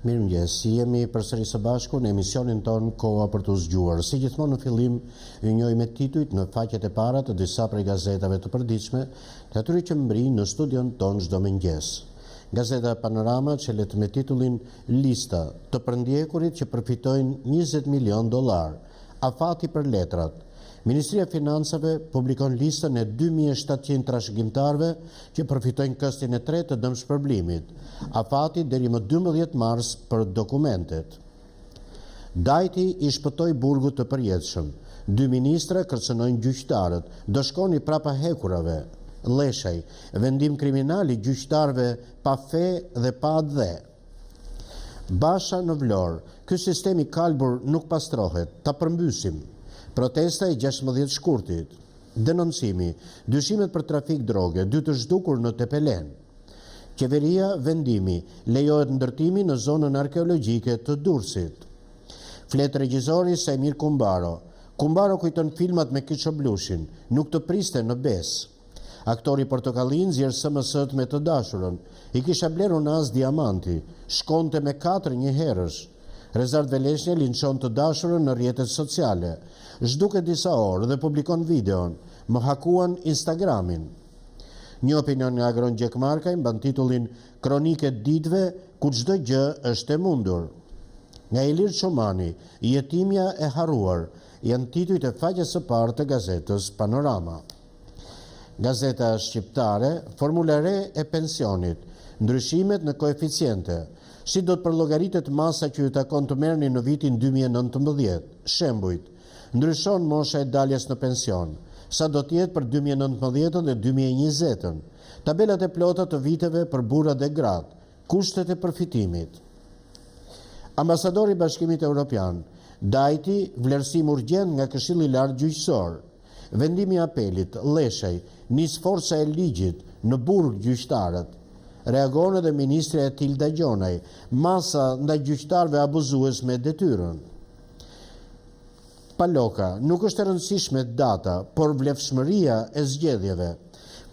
Mirëmëngjes, jemi përsëri së bashku në emisionin ton Koha për të zgjuar. Si gjithmonë në fillim, ju njoj me titujt në faqet e para të disa prej gazetave të përditshme, të atyre që mbrin në studion ton çdo mëngjes. Gazeta Panorama çelet me titullin Lista të përndjekurit që përfitojnë $20 milion, afati për letrat. Ministria e Financave publikon listën e 2700 trashëgimtarëve që përfitojnë këstin e tretë të dëmshpërblimit. Afati deri më 12 mars për dokumentet. Dajti i shpëtoi burgut të përjetshëm. 2 ministra kërcënojnë gjyqtarët. Do shkoni prapa hekurave. Leshaj, vendim kriminal i gjyqtarëve pa fe dhe pa dhe. Basha në Vlorë, ky sistemi kalbur nuk pastrohet, ta përmbysim. Protesta e 16 shkurtit, denoncimi, dyshimet për trafik droge, 2 të zhdukur në Tepelen. Qeveria vendimi, lejohet ndërtimi në zonën arkeologjike të Durrësit. Flet regjizori Sajmir Kumbaro. Kumbaro kujton filmat me Kiçoblushin, nuk të priste në bes. Aktori portokallin zjerë SMS-t me të dashurën, i kisha blerur në as diamanti, shkonte me 4 një herësh. Rezard Veleshnje linçon të dashurën në rrjetet sociale. Zhduket disa orë dhe publikon videon, më hakuan Instagramin. Një opinion nga Agron Gjekmarkaj mban titullin Kronike ditëve ku çdo gjë është e mundur. Nga Ilir Çomani, Jetimja e harruar, janë titujt e faqes së parë të gazetës Panorama. Gazeta shqiptare, formula re e pensionit, ndryshimet në koeficiente. Si do të përllogaritet masa që ju takon të merrni në vitin 2019, shembujt, ndryshon mosha e daljes në pension, sa do të jetë për 2019 dhe 2020, tabelat e plota të viteve për burrat dhe gratë, kushtet e përfitimit. Ambasadori i Bashkimit Evropian, Dajti vlerësim urgjent nga Këshilli i Lartë Gjyqësor, vendimi i apelit, Leshaj, nis forca e ligjit, në burg gjyqtarët. Reagon edhe ministre e Tilda Gjonaj, masa ndaj gjyqtarëve abuzues me detyrën. Paloka, nuk është e rëndësishme data, por vlefshmëria e zgjedhjeve.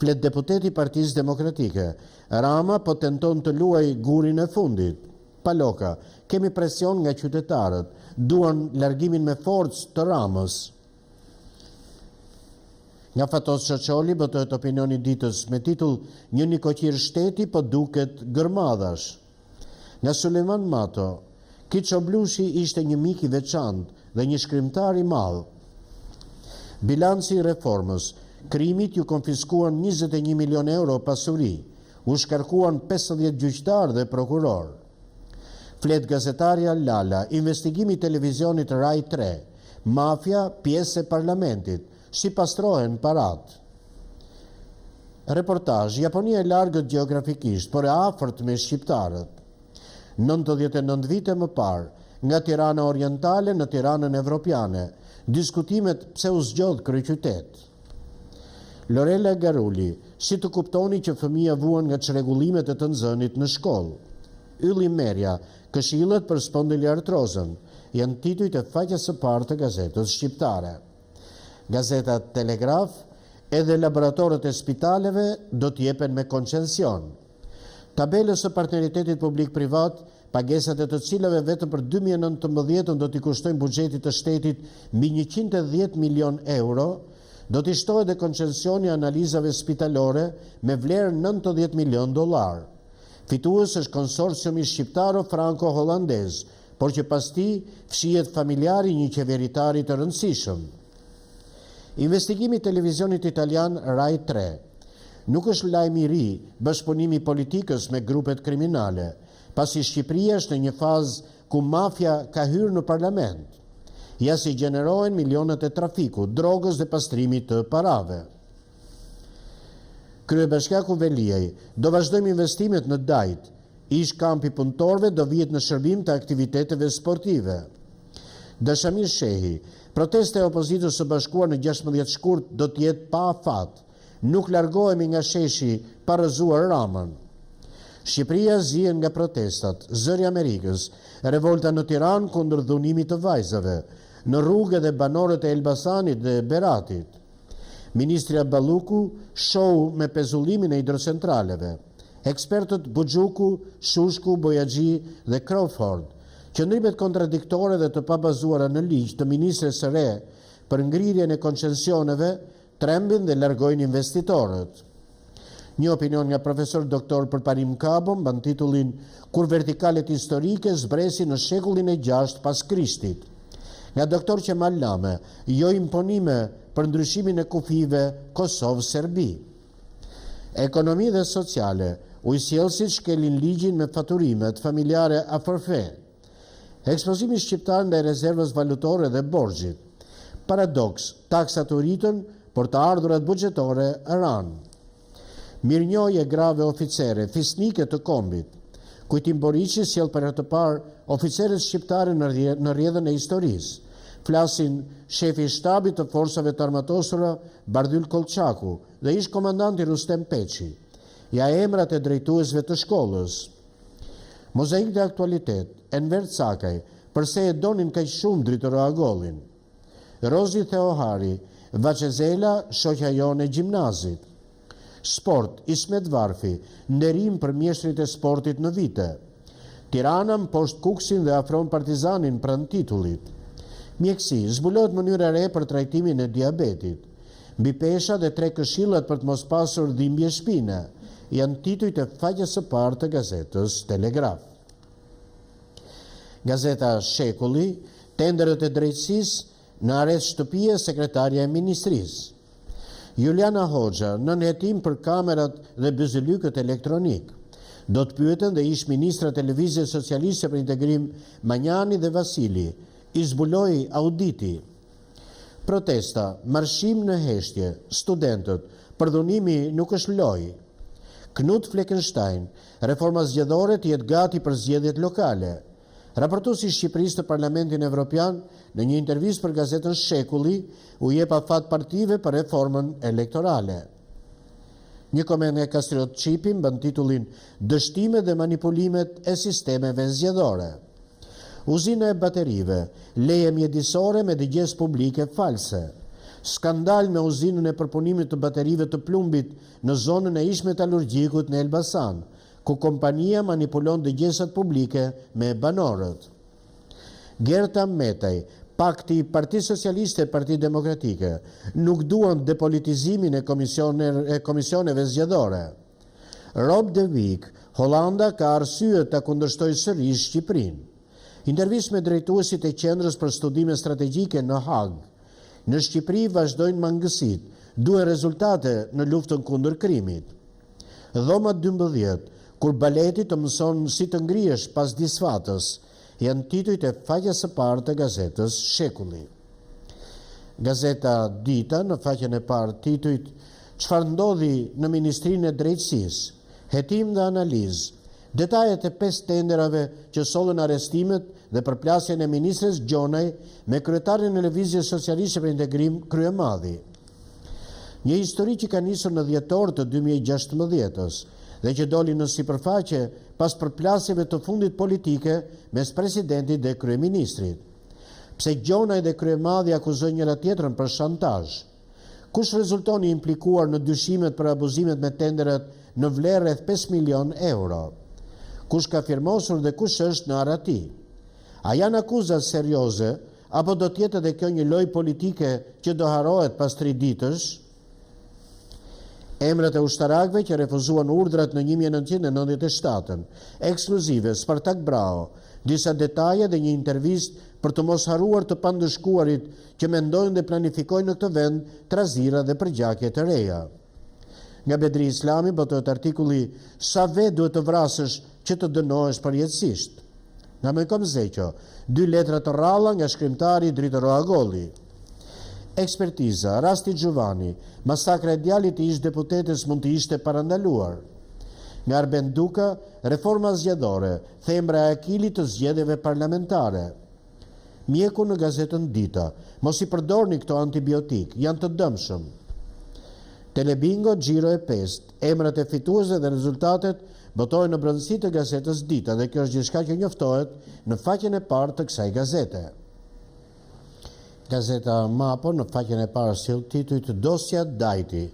Flet deputeti i Partisë Demokratike. Rama po tenton të luaj gurin e fundit. Paloka, kemi presion nga qytetarët, duan largimin me forcë të Ramës. Nga Fatos Çoçoli botohet opinioni ditës me titull Një nikoqir shteti po duket gërmadhash. Nga Suleman Mato, Kiçoblushi ishte një mik i veçantë dhe një shkrimtar i madh. Bilanci i reformës, krimit ju konfiskuan 21 milion euro pasuri, u shkarkuan 50 gjyqtar dhe prokuror. Flet gazetarja Lala, investigimi i televizionit Rai 3, mafia pjesë e parlamentit, si pastrohen parat. Reportazh, Japonia e largët geografikisht, por e afërt me shqiptarët. 99 vite më parë, nga Tirana Orientale në Tiranën Evropiane, diskutimet pse u zgjodh kryeqytet. Lorela Garuli, si të kuptoni që fëmija vuan nga çrregullimet e të nxënit në shkollë. Ylli Merja, këshillet për spondiliartrozën, janë titujt e faqes së parë të gazetës shqiptare. Gazeta Telegraf, edhe laboratorët e spitaleve do t'jepen me koncesion. Tabelës së partneritetit publik-privat, pagesat e të cilave vetëm për 2019 do t'i kushtojnë buxhetit të shtetit mbi 110 milion euro, do t'i shtohet dhe koncensioni analizave spitalore me vlerë $90 milion. Fitues është konsorciumi shqiptaro-franco-hollandez, por që pas tij fshihet familjari një qeveritari të rëndësishëm. Investigimi i televizionit italian Rai 3. Nuk është lajm i ri bashkëpunimi i politikës me grupet kriminale, pasi Shqipëria është në një fazë ku mafia ka hyrë në parlament. Ja si gjenerohen milionat e trafikut, drogës dhe pastrimit të parave. Kryebashkiaku Veliaj, do vazhdojmë investimet në Dajt. Ish kampi punëtorëve do vihet në shërbim të aktiviteteve sportive. Dashamir Shehi, protesta e opozitës së bashkuar në 16 shkurt do të jetë pa afat. Nuk largohemi nga sheshi pa rrëzuar Ramën. Shqipëria zihen nga protestat, zëri Amerikës, revolta në Tiranë kundër dhunimit të vajzave, në rrugë dhe banorët e Elbasanit dhe Beratit. Ministri Balluku show me pezullimin e hidrocentraleve. Ekspertët Buxhuku, Shushku, Bojaxhi dhe Crawford, qëndrimet kontradiktore dhe të pabazuara në ligj të ministres së re për ngrirjen e koncesioneve trembin dhe largojnë investitorët. Një opinion nga profesor doktor Përparim Kabo mban titullin Kur vertikalet historike zbresin në shekullin e 6 pas Krishtit. Nga doktor Qemal Lame, jo imponime për ndryshimin e kufive Kosovë-Serbi. Ekonomi dhe sociale, ujësjelësit shkelin ligjin me faturimet familjare a forfe. Ekspozimi shqiptar ndaj rezervës valutore dhe borxhit. Paradoks, taksat u rritën, por të ardhurat buxhetore ranë. Mirënjohje grave oficere, fisnike të kombit. Kujtim Boriqi sjell për herë të parë oficerët shqiptare në rrjedhën e historisë. Flasin shefi i shtabit të forcave të armatosura Bardhyl Kolçaku dhe ish komandanti Rustem Peçi. Ja emrat e drejtuesve të shkollës. Mozaik dhe aktualitet, Enver Cakaj, përse e donin kaq shumë dritoragollin. Rozi Theohari, Vacezela, shoqja jone gjimnazit. Sport, Ismet Varfi, nderim për mjeshtrit e sportit në vite. Tirana mposht Kuksin dhe afron Partizanin pranë titullit. Mjeksi, zbulohet mënyra re për trajtimin e diabetit. Mbi peshat e 3 këshillat për të mos pasur dhimbje shpine, janë titujt e faqes së parë të gazetës Telegraf. Gazeta Shekulli, tenderët e drejtësisë në arrest Shtypi e sekretarja e ministrisë. Juliana Hoxha, nën hetim për kamerat dhe byzylykët elektronik. Do të pyeten dhe ish ministra Televizje Socialiste për Integrim Manjani dhe Vasili, i zbuloi auditi. Protesta, marshim në heshtje, studentët, përdhunimi nuk është lojë. Knut Fleckenstein, reforma zgjedhore të jetë gati për zgjedhjet lokale. Raportuesi i Shqipërisë të Parlamentin Evropian në një intervistë për gazetën Shekulli u jep afat partive për reformën elektorale. Një koment nga Kastriot Shtypi mban titullin Dështimet dhe manipulimet e sistemeve zgjedhore. Uzina e baterive, leje mjedisore me dëgjes publike false. Skandal me uzinën e përpunimit të baterive të plumbit në zonën e ish metalurgjikut në Elbasan, ku kompania manipulon dëgjesat publike me banorët. Gerta Metaj, pakti Parti Socialiste e Parti Demokratike, nuk duan depolitizimin e komisioneve zgjedhore. Rob de Wick, Holanda ka arsye ta kundërshtojë sërish Shqipërinë. Intervistë me drejtuesit e qendrës për studime strategjike në Hag. Në Shqipëri vazhdojnë mangësit, duhen rezultate në luftën kundër krimit. Dhoma 12, kur baleti të mëson si të ngrihesh pas disfatës, janë titujt e faqes së parë të gazetës Shekulli. Gazeta Dita në faqen e parë titujt Çfarë ndodhi në Ministrinë e Drejtësisë, hetim dhe analizë, detajet e 5 tenderave që sollën arrestimet dhe përplasjen e ministres Gjonaj me kryetarin e Lëvizjes Socialiste për Integrim Kryemadhi. Një histori që ka nisur në dhjetor të 2016-s dhe që doli në sipërfaqe pas përplasjeve të fundit politike mes presidentit dhe kryeministrit. Pse Gjonaj dhe Kryemadhi akuzojnë njëra tjetrën për shantazh? Kush rezultoni implikuar në dyshimet për abuzimet me tenderet në vlerë rreth 5 milion euro? Kush ka firmosur dhe kush është në arati? A janë akuzat serioze, apo do tjetë edhe kjo një lojë politike që do harohet pas 3 ditësh? Emrat e ushtarakëve që refuzuan urdhrat në 1997, ekskluzive Spartak Brao, disa detaje dhe një intervistë për të mos haruar të pandëshkuarit që mendojnë dhe planifikojnë në këtë vend trazira dhe përgjakje të reja. Nga Bedri Islami botohet artikulli Sa vet duhet të vrasësh që të dënohesh përjetësisht. Nga Mojkom Zeqo, 2 letra të rralla nga shkrimtari Drito Roagolli. Ekspertiza, rasti Gjuvani, masakra e djalit të ish deputetës mund të ishte parandaluar. Nga Arben Duka, reforma zgjedhore, thembra e akilit të zgjedhjeve parlamentare. Mjeku në gazetën Dita, mos i përdorni këto antibiotik, janë të dëmshëm. Telebingo, Gjiro e Pest, emrat e fituesve dhe rezultatet botojnë në brendësi të gazetës Dita dhe kjo është gjithçka që njoftohet në faqen e parë të kësaj gazete. Gazeta Mapo në faqen e parë sjell titujt Dosja Dajti,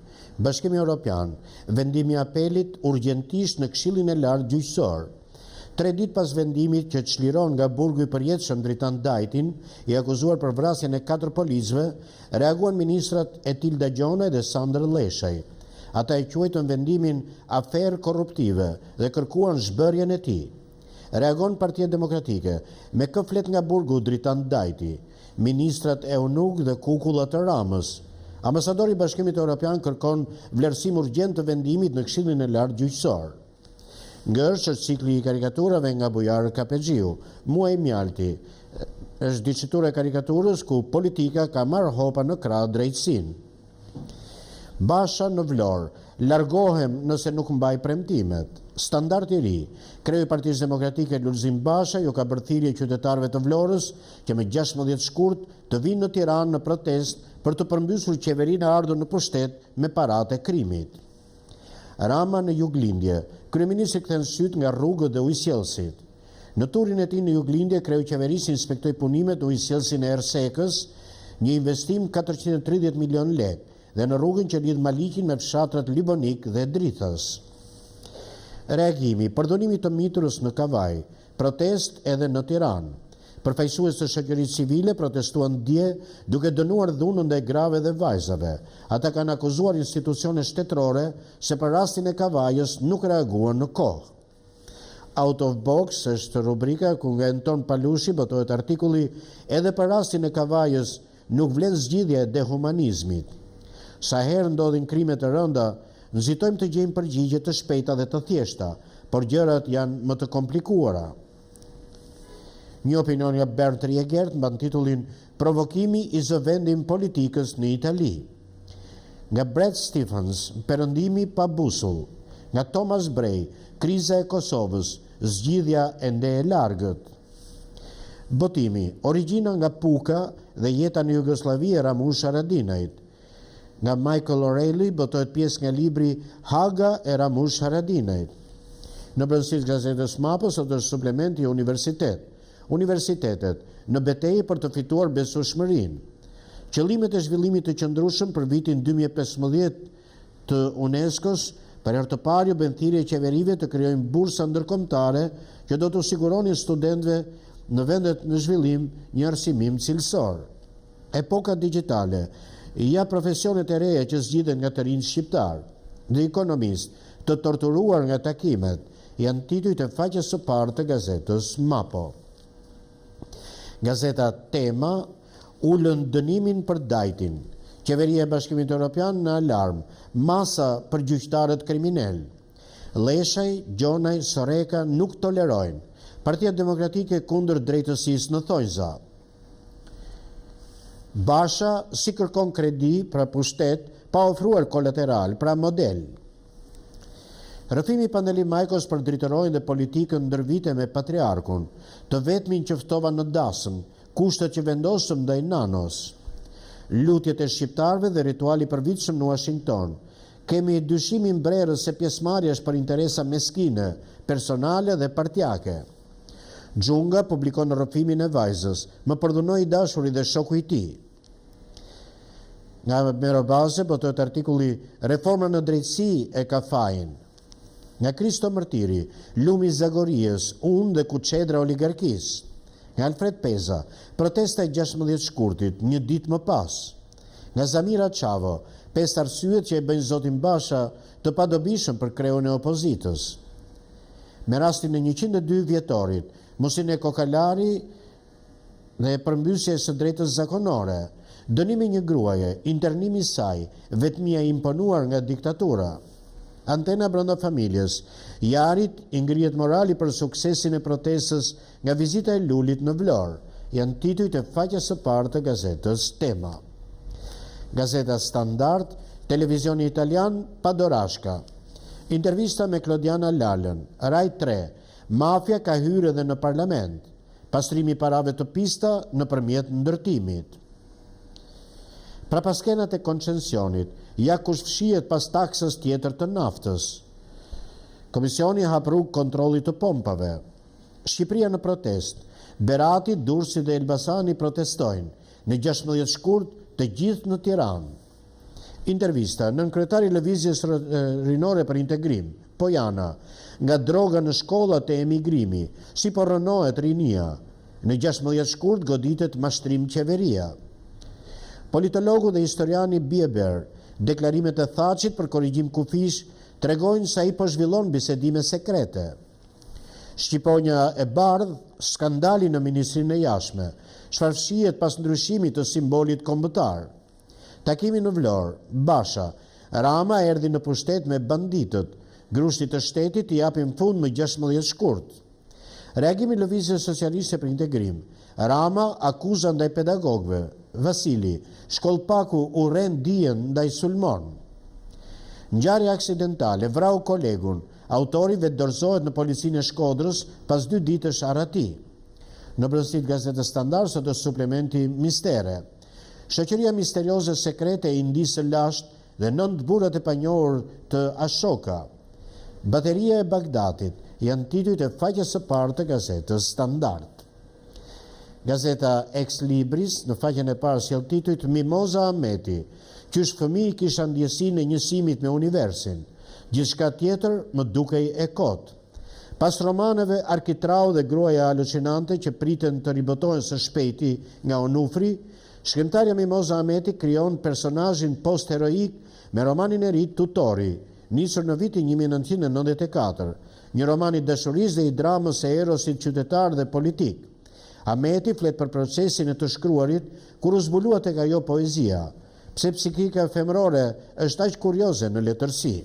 Bashkimi Evropian, vendimi i apelit urgjentisht në Këshillin e Lartë Gjyqësor. 3 ditë pas vendimit që çliron nga burgu i përjetshëm dritan Dajtin, i akuzuar për vrasjen e 4 policëve, reaguan ministrat Etilda Gjone dhe Sandër Leshaj. Ata e quajtën vendimin aferë korruptive dhe kërkuan zhbërjen e tij. Reagon Partia Demokratike, me kë flet nga burgu dritan Dajti, ministrat Eunuk dhe Kukullat të Ramës. Ambasadori i Bashkimit Evropian kërkon vlerësim urgjent të vendimit në Këshillin e Lartë Gjyqësor. Ngërsh është cikli i karikaturave nga bujarë Kapexhiu, Muaj Mjalti. Është dicitur e karikaturës ku politika ka marrë hopa në krah drejtësinë. Basha në Vlorë, largohem nëse nuk mbaj premtimet. Standard i ri, kreu i Partisë Demokratike Lulzim Basha ju ka bërë thirrje qytetarëve të Vlorës që me 16 shkurt të vinë në Tiranë në protestë për të përmbysur qeverinë e ardhur në pushtet me paratë e krimit. Rama në Juglindje, kryeministri kthen syt nga rrugët dhe ujësjellësit. Në turin e tij në Juglindje, kreu qeverisë inspektoi punimet në ujësjellësin e Ersekës, një investim 430 milion lekë, dhe në rrugën që lidh Malikin me fshatrat Libonik dhe Drithës. Reagimi, përdorimi të miturës në Kavaj, protest edhe në Tiranë. Përfaqësues të shoqërisë civile protestuan dje duke dënuar dhunën ndaj grave dhe vajzave. Ata kanë akuzuar institucione shtetërore se për rastin e Kavajës nuk reaguan në kohë. Out of box është rubrika ku nga Anton Palushi botohet artikulli edhe për rastin e Kavajës nuk vlen zgjidhja e dehumanizmit. Sa herë ndodhin krime të rënda, nxitojmë të gjejmë përgjigje të shpejta dhe të thjeshta, por gjërat janë më të komplikuara. Një opinion nga Bernd Riegert mban titullin Provokimi i zëvendim politikës në Itali. Nga Brett Stephens, Perëndimi pa busull. Nga Thomas Bray, Kriza e Kosovës, zgjidhja ende e largët. Botimi, origjina nga Puka dhe jeta në Jugosllavi e Ramush Haradinajt. Nga Michael O'Reilly botohet pjesë nga libri Haga e Ramush Haradinajt. Në brendësi të gazetës Mapës është suplementi Universitetet në betejë për të fituar besueshmërinë. Qëllimet e zhvillimit të qëndrueshëm për vitin 2015 të UNESCO-s për herë të parë u bën thirrje qeverive të krijojnë bursa ndërkombëtare që do të siguronin studentëve në vendet në zhvillim një arsimim cilësor. Epoka digjitale, ja profesionet e reja që zgjidhen nga të rinj shqiptar. The Economist, të torturuar nga takimet, janë titujt e faqes së parë të gazetës Mapo. Gazeta Tema ulën dënimin për Dajtin. Qeveria e Bashkimit Evropian në alarm, masa për gjyqtarët kriminal. Leshaj, Gjonaj, Soreka nuk tolerojnë. Partia Demokratike kundër drejtësisë në thonjza. Basha si kërkon kredi pra pushtet pa ofruar kolateral pra model. Rrëfimi Pandeli Majkos për drejtorojnë dhe politikën ndër vite me patriarkun, të vetmin që ftova në dasëm, kushtet që vendosëm ndaj nanos. Lutjet e shqiptarëve dhe rituali përvitshëm në Washington. Kemi dyshimin brerës se pjesëmarrja është për interesa meskine, personale dhe partjake. Xhunga publikon rrëfimin e vajzës, më përdhunoi dashuri dhe shoku i tij. Nga Merobaze botohet artikulli Reforma në drejtësi e ka fajin. Nga Kristo Mërtiri, Lumi Zagorijës, unë dhe kuçedra oligarkisë. Nga Alfred Peza, protesta e 16 shkurtit, një ditë më pas. Nga Zamira Çavo, 5 arsyet që e bëjnë zotin Basha të padobishëm për kreun e opozitës. Me rastin e 102 vjetorit, mosin e Kokalari dhe përmbysje së drejtës zakonore, dënimi një gruaje, internimi saj, vetmia imponuar nga diktatura. Antena brenda familjes, Jarit i ngrihet morali për suksesin e protestës nga vizita e Lulit në Vlorë, janë titujt e faqes së parë të gazetës Tema. Gazeta Standard, televizioni italian Padorashka. Intervista me Klodiana Lalën, Rai 3, mafia ka hyrë edhe në parlament, pastrimi parave të pista nëpërmjet ndërtimit. Prapaskenat e koncensionit, ja kush fshihet pas taksës tjetër të naftës. Komisioni hap rrugë kontrollit të pompave. Shqipëria në protest. Berati, Durrësi dhe Elbasani protestojnë. Në 16 shkurt të gjithë në Tiranë. Intervista, nën kryetari i lëvizjes rinore për integrim, Pojana, nga droga në shkollat e emigrimi, si po rënohet rinia, në 16 shkurt goditet mashtrim qeveria. Politologu dhe historiani Bieber, deklarimet e Thachit për korrigjim kufish, tregojnë se ai po zhvillon bisedime sekrete. Shqiponja e bardh, skandali në Ministrinë e Jashtme, çfarë fshihet pas ndryshimit të simbolit kombëtar. Takimi në Vlorë, Basha, Rama erdhi në pushtet me banditët, grushtit të shtetit i japin fund më 16 shkurt. Reagimi i Lëvizjes Socialiste për Integrim, Rama akuza ndaj pedagogëve, Vasili, shkollpaku urren dijen ndaj sulmon. Ngjarje aksidentale, vrau kolegun, autori vetëdorëzohet në policinë e Shkodrës pas 2 ditësh arrati. Në brëndësit Gazetës Standard sot është suplementi Mistere. Shoqëria misterioze sekrete i ndisë lasht dhe 9 burrat e panjohur të Ashoka. Bateria e Bagdatit janë titujt e faqes së parë të Gazetës Standard. Gazeta Ex Libris në faqen e parë sjell titujt Mimoza Ahmeti, qysh fëmijë kisha ndjesinë e njësimit me universin. Gjithçka tjetër më dukej e kot. Pas romaneve Arkitrau dhe Gruaja Alucinante që priten të ribotohen së shpejti nga Onufri, shkrimtarja Mimoza Ahmeti krijon personazhin post-heroik me romanin e ri Tutori, nisur në vitin 1994, një roman i dashurisë dhe i dramës e erosit qytetar dhe politik. Ahmeti flet për procesin e të shkruarit kur u zbulua tek ajo poezia, pse psikika femërore është aq kurioze në letërsi.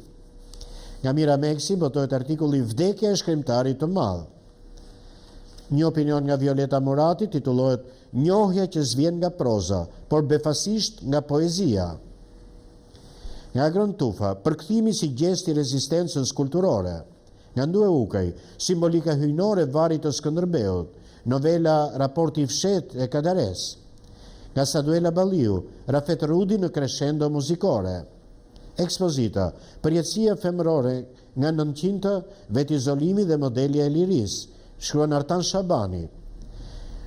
Nga Mira Meksi botohet artikulli Vdekja e shkrimtarit të madh. Një opinion nga Violeta Murati titullohet Njohja që zvjen nga proza, por befasisht nga poezia. Nga Agron Tufa, përkthimi si gjest i rezistencës kulturore. Nga Ndue Ukaj, simbolika hyjnore varit të Skënderbeut, novela Raporti i fshet e Kadares. Nga Saduela Balliu, Rafet Rudi në crescendo muzikore. Ekspozita, përjetësia femërore nga 900 vetizolimi dhe modelja e liris, shkruan Artan Shabani.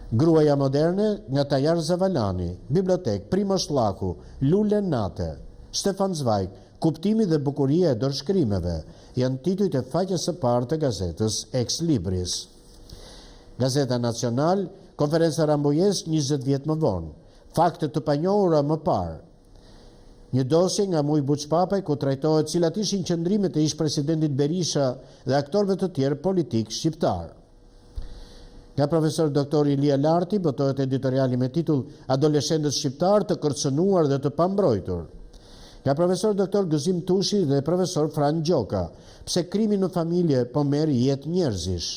Gruaja moderne nga Tajar Zavalani, bibliotek Primosh Llaku, Lule Nate, Stefan Zweig, kuptimi dhe bukuria e dorëshkrimeve, janë titujt e faqes së parë të gazetës Ex Libris. Gazeta Nacional, konferenca Rambujes 20 vjet më vonë, fakte të panjohura më parë. Një dosje nga Muj Buçpapaj ku trajtohet cilat ishin qëndrimet e ish-presidentit Berisha dhe aktorëve të tjerë politik shqiptar. Nga profesor doktor Ilia Larti botohet editoriali me titull Adoleshentët shqiptar të kërcënuar dhe të pambrojtur. Nga profesor doktor Gëzim Tushi dhe profesor Fran Gjoka, pse krimi në familje po merr jetë njerëzish.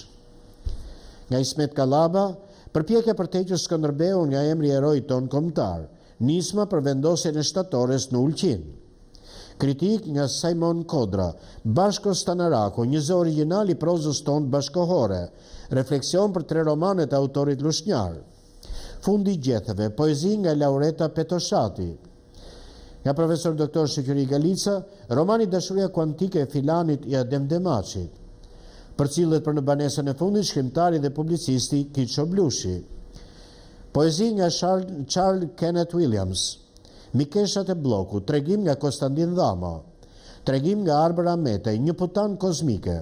Nga Ismet Kallaba, përpjekja për të hequr Skënderbeun nga emri i heroit ton kombëtar, nisma për vendosjen e shtatores në Ulqin. Kritik nga Simon Kodra, Bashko Stanaraku, një zë origjinal i prozës tonë bashkohore, refleksion për 3 romanet e autorit lushnjar. Fundi i gjetheve, poezi nga Laureta Petoshati. Nga profesor doktor Shoqëri Galica, romani Dashuria kuantike e Filanit i Adem Demaçit. Përcillet për në banesën e fundit shkrimtari dhe publicisti Kiço Blushi. Poezi nga Charles Kenneth Williams, Mikeshat e Bloku, tregim nga Konstantin Dhama, tregim nga Arber Ametej, Një putan kozmike,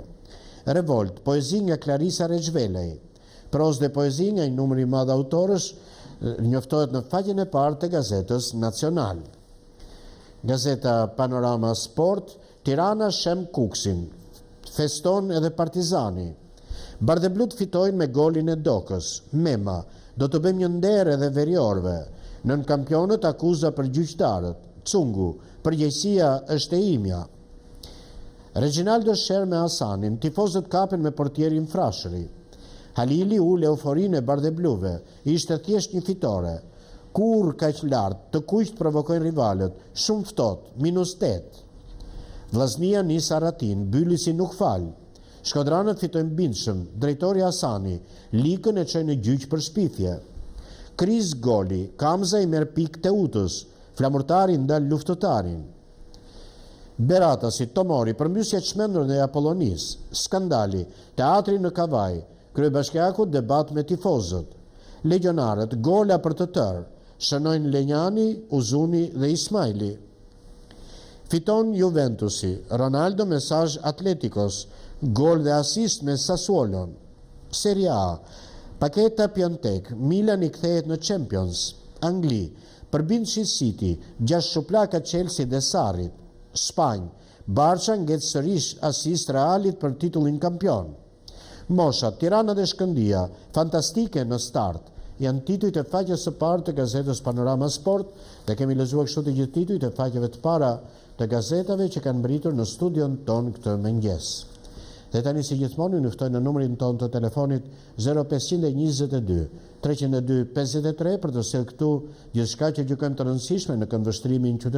Revolt, poezi nga Clarisa Rexvelej, proz dhe poezi nga një numër i madh autorësh, njoftohet në faqen e parë të Gazetës Nacional. Gazeta Panorama Sport, Tirana shem Kuksin, feston edhe Partizani. Bardheblut fitojnë me golin e Dokës, Mema, do të bëjmë një nder edhe veriorve. Nën kampionët akuza për gjyqtarët, Cungu, përgjegjësia është e imja. Reginaldo Sher me Hasanin, tifozët kapen me portierin Frashëri. Halili ul euforinë e bardhebluve, ishte thjesht një fitore. Kur kaq lart, të kuqt provokojnë rivalët, shumë ftohtë, -8. Vllaznia nis arratin, Byllisi nuk fal. Shkodranët fitojnë bindshëm, drejtori Hasani, Likën e çojnë në gjyq për shpifje. Kriz goli, Kamza i merr pikë Teutës, flamurtari ndal luftëtarin. Berata si Tomori, përmbysja çmendur në Apollonis, skandali, teatri në Kavaj, kryebashkiaku debat me tifozët. Legionarët, gola për të tërë, shënojnë Lenjani, Uzuni dhe Ismaili. Fiton Juventusi, Ronaldo me Saj Atleticos, gol dhe asist me Sassuolon. Serie A, paketa Piontek, Milan i kthehet në Champions. Angli, përbindshi City, 6 shuplaka Chelsea dhe Sarrit. Spanjë, Barça ngjet sërish asist Realit për titullin kampion. Mosha, Tirana dhe Shkëndia, fantastike në start. Janë titujt e faqes së parë të gazetës Panorama Sport dhe kemi lexuar kështu të gjithë titujt e faqeve të para të gazetave që kanë mbritur në studion ton këtë mëngjes. Dhe tani si gjithmonë ju ftoj në numrin ton të telefonit 0522 302 53 për të sjellë këtu gjithçka që gjykojmë të rëndësishme në këndvështrimin qytetar.